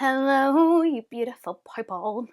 Hello, you beautiful people.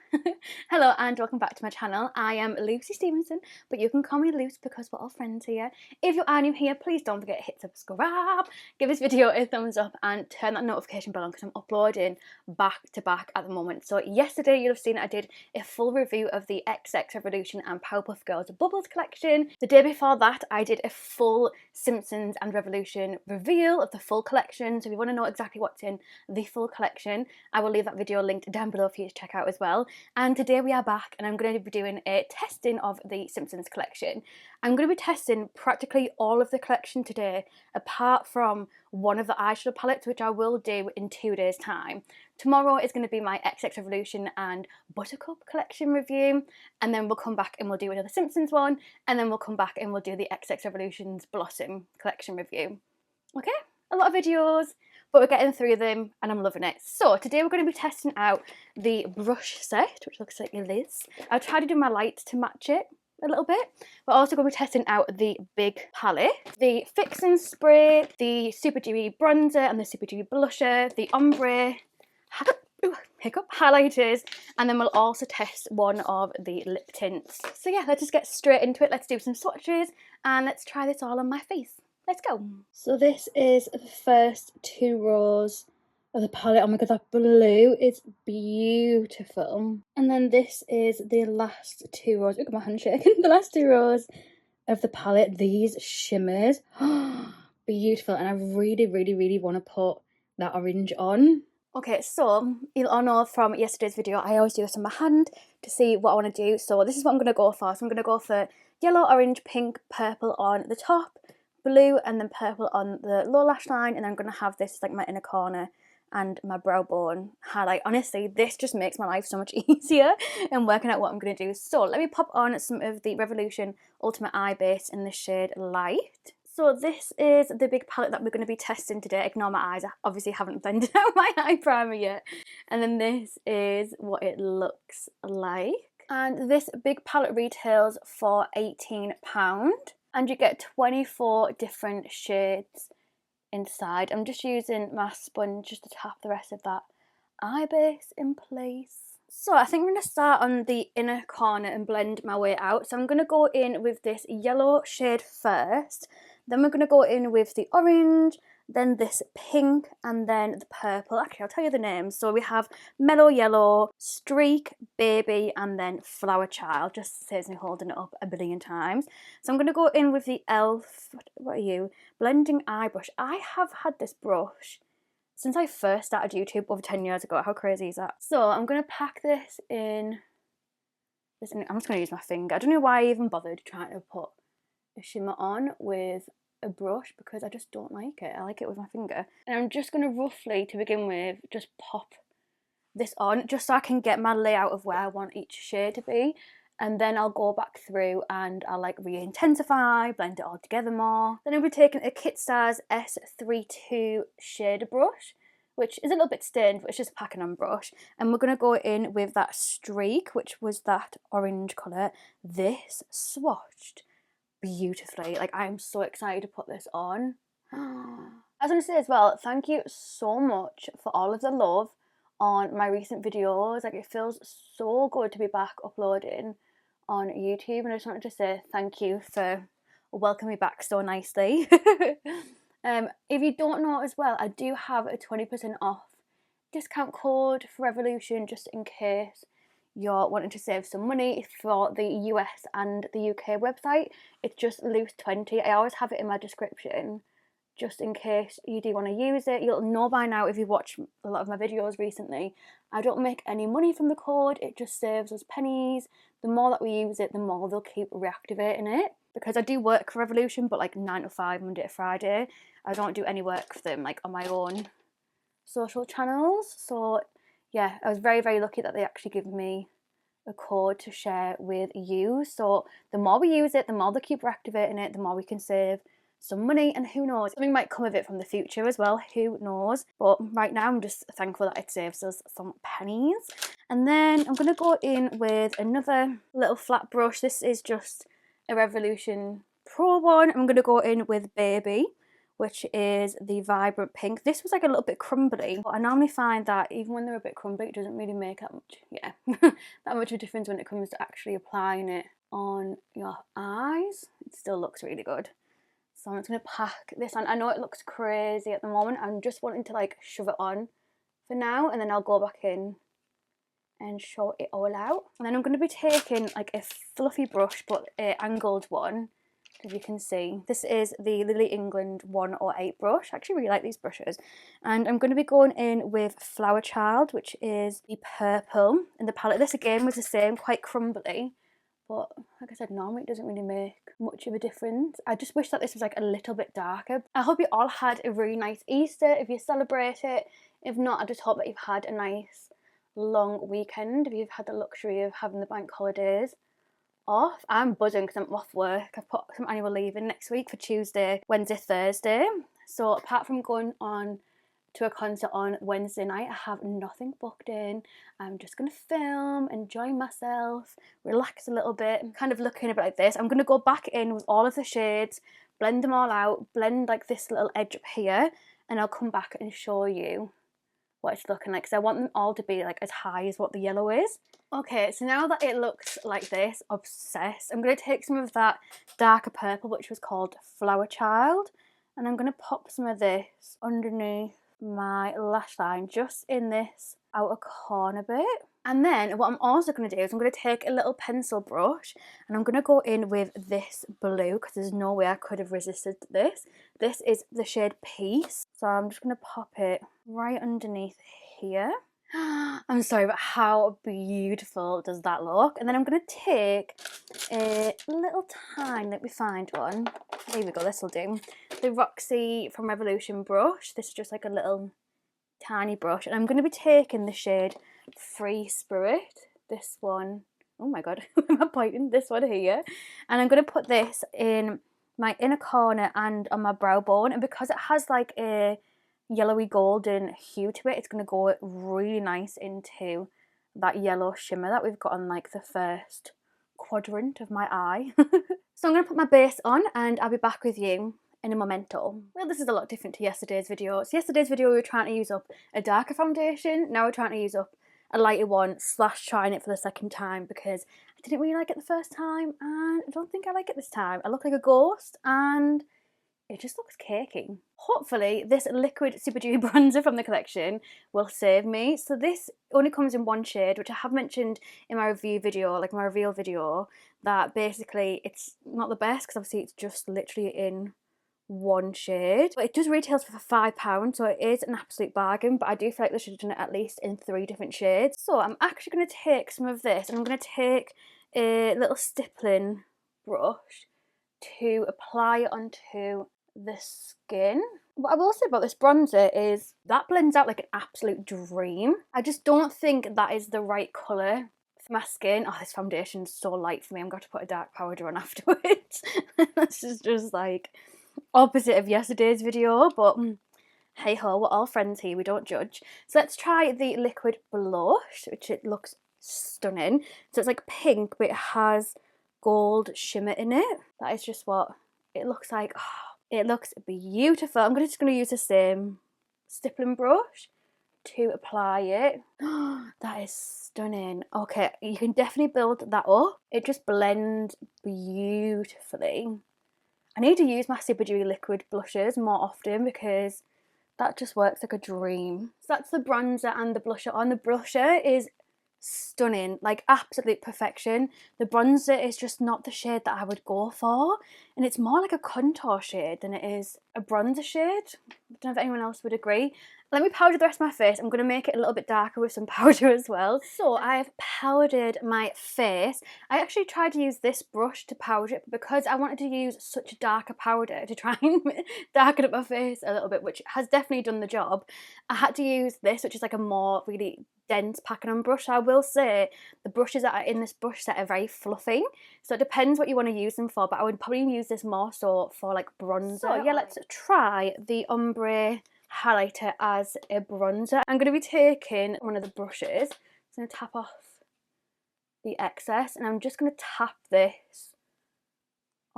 Hello and welcome back to my channel. I am Lucy Stephenson, but you can call me Luce because we're all friends here. If you are new here, please don't forget to hit subscribe, give this video a thumbs up and turn that notification bell on because I'm uploading back to back at the moment. So yesterday you'll have seen I did a full review of the XX Revolution and Powerpuff Girls Bubbles collection. The day before that I did a full Simpsons and Revolution reveal of the full collection. So if you want to know exactly what's in the full collection, I will leave that video linked down below for you to check out as well. And today we are back and I'm going to be doing a testing of the Simpsons collection. I'm going to be testing practically all of the collection today, apart from one of the eyeshadow palettes, which I will do in 2 days' time. Tomorrow is going to be my XX Revolution and Buttercup collection review, and then we'll come back and we'll do another Simpsons one, and then we'll come back and we'll do the XX Revolution's Blossom collection review. Okay, a lot of videos, but we're getting through them and I'm loving it. So today we're going to be testing out the brush set, which looks like this. I'll try to do my lights to match it a little bit. We're also going to be testing out the big palette, the fixing spray, the super dewy bronzer and the super dewy blusher, the ombre, highlighters, and then we'll also test one of the lip tints. So yeah, let's just get straight into it. Let's do some swatches and let's try this all on my face. Let's go. So this is the first 2 rows of the palette. Oh my god, that blue is beautiful. And then this is the last 2 rows. Look at my hand shaking. The last 2 rows of the palette. These shimmers. Beautiful. And I really want to put that orange on. Okay, so you'll all know from yesterday's video, I always do this on my hand to see what I want to do. So this is what I'm going to go for. So I'm going to go for yellow, orange, pink, purple on the top, blue and then purple on the lower lash line, and I'm going to have this like my inner corner and my brow bone highlight. Honestly, this just makes my life so much easier in working out what I'm going to do. So let me pop on some of the Revolution Ultimate Eye Base in the shade Light. So this is the big palette that we're going to be testing today. Ignore my eyes, I obviously haven't blended out my eye primer yet. And then this is what it looks like. And this big palette retails for £18. And you get 24 different shades inside. I'm just using my sponge just to tap the rest of that eye base in place. So I think I'm going to start on the inner corner and blend my way out. So I'm going to go in with this yellow shade first. Then we're going to go in with the orange, then this pink, and then the purple. Actually, I'll tell you the names. So we have Mellow Yellow, Streak, Baby, and then Flower Child. Just saves me holding it up a billion times. So I'm going to go in with the e.l.f. What are you? Blending Eye Brush. I have had this brush since I first started YouTube over 10 years ago. How crazy is that? So I'm going to pack this in. I'm just going to use my finger. I don't know why I even bothered trying to put a shimmer on with a brush because I just don't like it. I like it with my finger. And I'm just going to roughly, to begin with, just pop this on just so I can get my layout of where I want each shade to be. And then I'll go back through and I'll like re-intensify, blend it all together more. Then I'll be taking a Kit Stars S32 shade brush, which is a little bit stained, but it's just a packing on brush. And we're going to go in with that Streak, which was that orange colour. This swatched beautifully. Like, I'm so excited to put this on. I was going to say as well, thank you so much for all of the love on my recent videos. Like, it feels so good to be back uploading on YouTube, and I just wanted to say thank you for welcoming me back so nicely. If you don't know as well, I do have a 20% off discount code for Revolution, just in case you're wanting to save some money for the US and the UK website. It's just Luce20. I always have it in my description just in case you do want to use it. You'll know by now if you watch a lot of my videos recently, I don't make any money from the code. It just saves us pennies. The more that we use it, the more they'll keep reactivating it. Because I do work for Revolution, but like 9 to 5, Monday to Friday. I don't do any work for them like on my own social channels. So yeah, I was very lucky that they actually give me a code to share with you. So the more we use it, the more they keep reactivating it, the more we can save some money, and who knows, something might come of it from the future as well, who knows. But right now I'm just thankful that it saves us some pennies. And then I'm going to go in with another little flat brush. This is just a Revolution Pro one. I'm going to go in with Baby, which is the Vibrant Pink. This was like a little bit crumbly, but I normally find that even when they're a bit crumbly, it doesn't really make that much, that much of a difference when it comes to actually applying it on your eyes. It still looks really good. So I'm just going to pack this on. I know it looks crazy at the moment. I'm just wanting to like shove it on for now, and then I'll go back in and show it all out. And then I'm going to be taking like a fluffy brush, but an angled one, as you can see. This is the Lily England 108 brush. I actually really like these brushes. And I'm going to be going in with Flower Child, which is the purple in the palette. This again was the same, quite crumbly, but like I said, normally it doesn't really make much of a difference. I just wish that this was like a little bit darker. I hope you all had a really nice Easter if you celebrate it. If not, I just hope that you've had a nice long weekend, if you've had the luxury of having the bank holidays off. I'm buzzing because I'm off work. I've put some annual leave in next week for Tuesday, Wednesday, Thursday. So apart from going on to a concert on Wednesday night, I have nothing booked in. I'm just going to film, enjoy myself, relax a little bit. I'm kind of looking a bit like this. I'm going to go back in with all of the shades, blend them all out, blend like this little edge up here, and I'll come back and show you what it's looking like, because I want them all to be like as high as what the yellow is. Okay, so now that it looks like this, obsessed, I'm going to take some of that darker purple, which was called Flower Child, and I'm going to pop some of this underneath my lash line, just in this outer corner bit. And then what I'm also going to do is I'm going to take a little pencil brush and I'm going to go in with this blue, because there's no way I could have resisted this. This is the shade Peace. So I'm just going to pop it right underneath here. I'm sorry, but how beautiful does that look? And then I'm going to take a little tiny, let me find one. There we go, this will do. The Roxy from Revolution brush. This is just like a little tiny brush. And I'm going to be taking the shade Free Spirit. This one. Oh my god, am I pointing? This one here. And I'm going to put this in my inner corner and on my brow bone. And because it has like a yellowy golden hue to it, it's going to go really nice into that yellow shimmer that we've got on like the first quadrant of my eye. So I'm going to put my base on and I'll be back with you in a momento. Well, this is a lot different to yesterday's video. So yesterday's video we were trying to use up a darker foundation. Now we're trying to use up a lighter one / trying it for the second time, because I didn't really like it the first time and I don't think I like it this time. I look like a ghost and it just looks cakey. Hopefully this liquid super dewy bronzer from the collection will save me. So this only comes in one shade, which I have mentioned in my review video, like my reveal video, that basically it's not the best because obviously it's just literally in one shade. But it does retail for £5, so it is an absolute bargain, but I do feel like they should have done it at least in 3 different shades. So I'm actually going to take some of this and I'm going to take a little stippling brush to apply it onto the skin. What I will say about this bronzer is that blends out like an absolute dream. I just don't think that is the right colour for my skin. Oh, this foundation's so light for me. I'm going to put a dark powder on afterwards. This is just like opposite of yesterday's video, but hey ho, we're all friends here, we don't judge. So let's try the liquid blush, which it looks stunning. So it's like pink, but it has gold shimmer in it. That is just what it looks like. Oh, it looks beautiful. I'm just going to use the same stippling brush to apply it. That is stunning. Okay, you can definitely build that up. It just blends beautifully. I need to use my super dewy liquid blushes more often because that just works like a dream. So that's the bronzer and the blusher on. The blusher is stunning, like absolute perfection. The bronzer is just not the shade that I would go for, and it's more like a contour shade than it is a bronzer shade. I don't know if anyone else would agree. Let me powder the rest of my face. I'm going to make it a little bit darker with some powder as well. So I've powdered my face. I actually tried to use this brush to powder it, but because I wanted to use such a darker powder to try and darken up my face a little bit, which has definitely done the job, I had to use this, which is like a more really dense packing on brush. I will say the brushes that are in this brush set are very fluffy, so it depends what you want to use them for, but I would probably use this more so for like bronzer. So yeah, let's try the ombre highlighter as a bronzer. I'm going to be taking one of the brushes, so I'm going to tap off the excess and I'm just going to tap this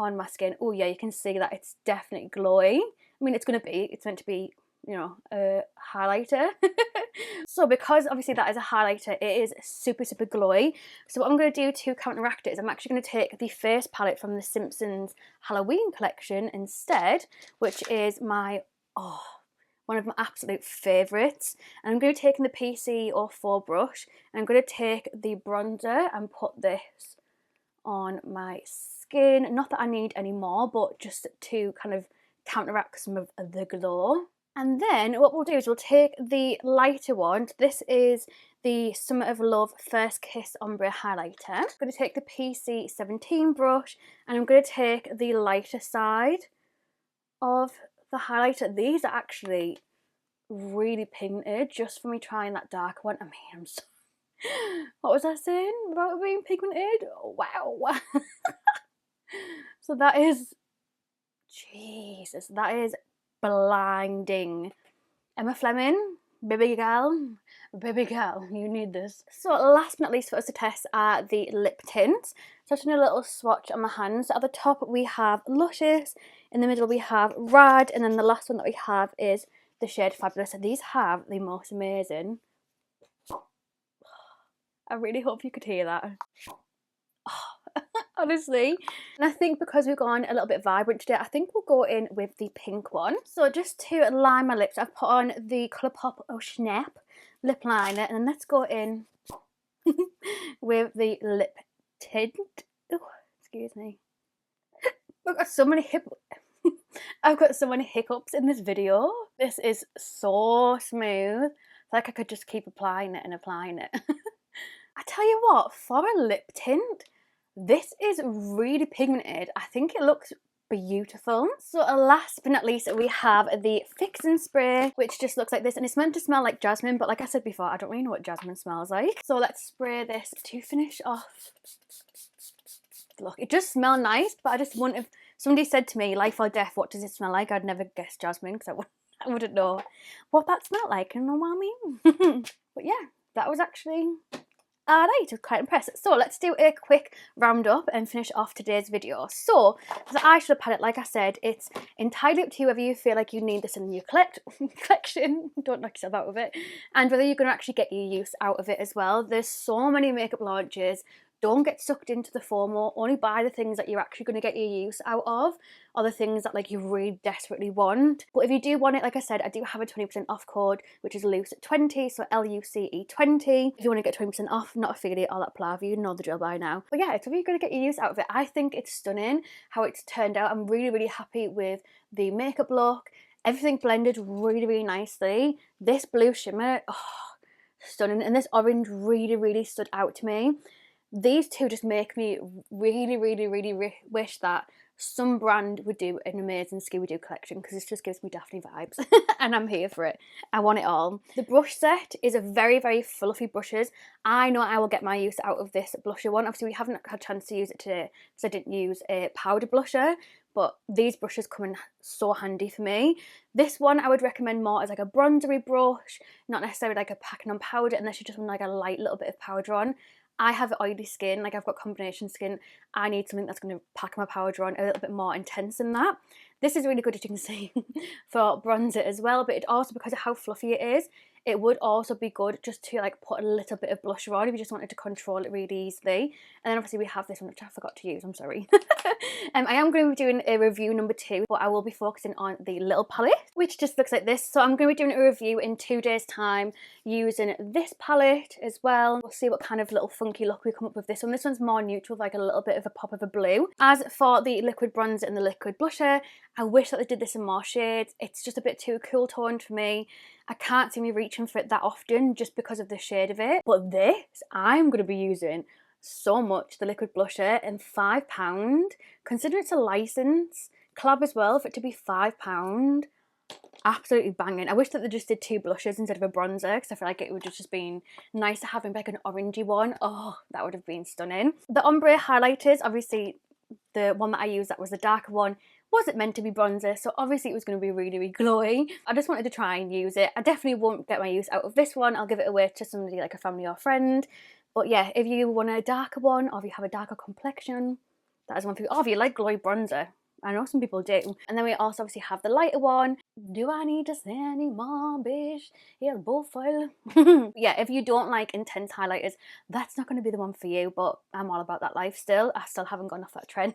on my skin. Oh yeah, you can see that it's definitely glowy. I mean, it's meant to be, you know, a highlighter. So because obviously that is a highlighter, it is super, super glowy. So what I'm going to do to counteract it is I'm actually going to take the first palette from the Simpsons Halloween collection instead, which is my, one of my absolute favourites. And I'm going to take the PC04 brush, and I'm going to take the bronzer and put this on my skin. Not that I need any more, but just to kind of counteract some of the glow. And then what we'll do is we'll take the lighter one. This is the Summer of Love First Kiss Ombre Highlighter. I'm going to take the PC17 brush, and I'm going to take the lighter side of the highlighter. These are actually really pigmented just for me trying that dark one. I mean, I'm so... What was I saying about it being pigmented? Oh, wow. So that is... Jesus, that is blinding. Emma Fleming, baby girl, you need this. So last but not least for us to test are the lip tints. So I'm doing a little swatch on my hands. At the top we have Luscious, in the middle we have Rad, and then the last one that we have is the shade Fabulous. And these have the most amazing... I really hope you could hear that. Honestly. And I think because we've gone a little bit vibrant today, I think we'll go in with the pink one. So just to line my lips, I've put on the ColourPop Oh Snap lip liner, and then let's go in with the lip tint. Oh, excuse me. I've got so many hiccups in this video. This is so smooth. It's like I could just keep applying it and applying it. I tell you what, for a lip tint, this is really pigmented. I think it looks beautiful. So last but not least, we have the fixing spray, which just looks like this, and it's meant to smell like jasmine, but like I said before, I don't really know what jasmine smells like. So let's spray this to finish off. Look, it does smell nice, but I just wouldn't have... Somebody said to me, life or death, what does it smell like? I'd never guess jasmine, because I wouldn't know what that smelled like. You know what I mean? But yeah, that was actually... Alright, I was quite impressed. So let's do a quick roundup and finish off today's video. So the eyeshadow palette, like I said, it's entirely up to you whether you feel like you need this in your collection. Don't knock yourself out of it. And whether you're going to actually get your use out of it as well. There's so many makeup launches. Don't get sucked into the FOMO. Only buy the things that you're actually going to get your use out of, or the things that like you really desperately want. But if you do want it, like I said, I do have a 20% off code, which is Luce20, so LUCE20. If you want to get 20% off, not affiliate or that palaver, you know the drill by now. But yeah, it's really going to get your use out of it. I think it's stunning how it's turned out. I'm really, really happy with the makeup look. Everything blended really, really nicely. This blue shimmer, stunning. And this orange really, really stood out to me. These two just make me really, really, really wish that some brand would do an amazing Scooby-Doo collection, because this just gives me Daphne vibes and I'm here for it. I want it all. The brush set is a very, very fluffy brushes. I know I will get my use out of this blusher one. Obviously we haven't had a chance to use it today because I didn't use a powder blusher, but these brushes come in so handy for me. This one I would recommend more as like a bronzery brush, not necessarily like a packing on powder, unless you just want like a light little bit of powder on. I have oily skin, like I've got combination skin. I need something that's going to pack my powder on a little bit more intense than that. This is really good, as you can see, for bronzer as well, but it also, because of how fluffy it is, it would also be good just to like put a little bit of blusher on if you just wanted to control it really easily. And then obviously we have this one, which I forgot to use, I'm sorry. I am going to be doing a review number 2, but I will be focusing on the little palette, which just looks like this. So I'm going to be doing a review in 2 days time using this palette as well. We'll see what kind of little funky look we come up with this one. This one's more neutral, like a little bit of a pop of a blue. As for the liquid bronzer and the liquid blusher, I wish that they did this in more shades. It's just a bit too cool toned for me. I can't see me reaching for it that often just because of the shade of it. But this, I'm going to be using so much. The liquid blusher, and £5. Consider it's a license. COLLAB as well, for it to be £5. Absolutely banging. I wish that they just did 2 blushes instead of a bronzer, because I feel like it would have just been nice to have like an orangey one. Oh, that would have been stunning. The ombre highlighters, obviously the one that I used, that was the darker one, wasn't meant to be bronzer, so obviously it was going to be really, really glowy. I just wanted to try and use it. I definitely won't get my use out of this one. I'll give it away to somebody like a family or friend. But yeah, if you want a darker one, or if you have a darker complexion, that is one for you. Oh, if you like glowy bronzer, I know some people do. And then we also obviously have the lighter one. Do I need to say any more, bitch? Here's Bullfoil. Yeah, if you don't like intense highlighters, that's not going to be the one for you, but I'm all about that life still. I still haven't gone off that trend.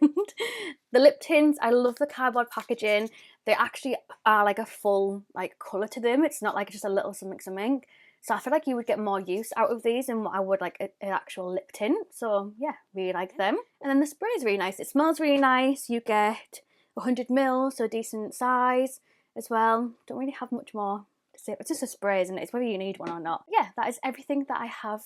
The lip tints, I love the cardboard packaging. They actually are like a full like colour to them. It's not like just a little something. So I feel like you would get more use out of these than what I would like an actual lip tint. So yeah, really like them. And then the spray is really nice. It smells really nice. You get 100 ml, so a decent size as well. Don't really have much more to say. It's just a spray, isn't it? It's whether you need one or not. Yeah, that is everything that I have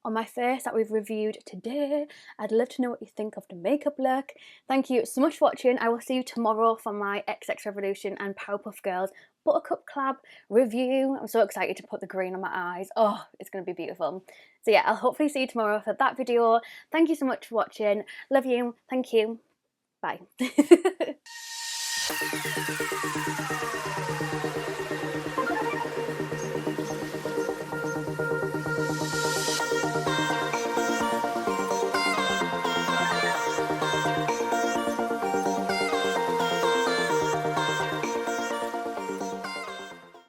on my face that we've reviewed today. I'd love to know what you think of the makeup look. Thank you so much for watching. I will see you tomorrow for my XX Revolution and Powerpuff Girls Buttercup collab review. I'm so excited to put the green on my eyes. Oh, it's going to be beautiful. So yeah, I'll hopefully see you tomorrow for that video. Thank you so much for watching. Love you. Thank you. Bye.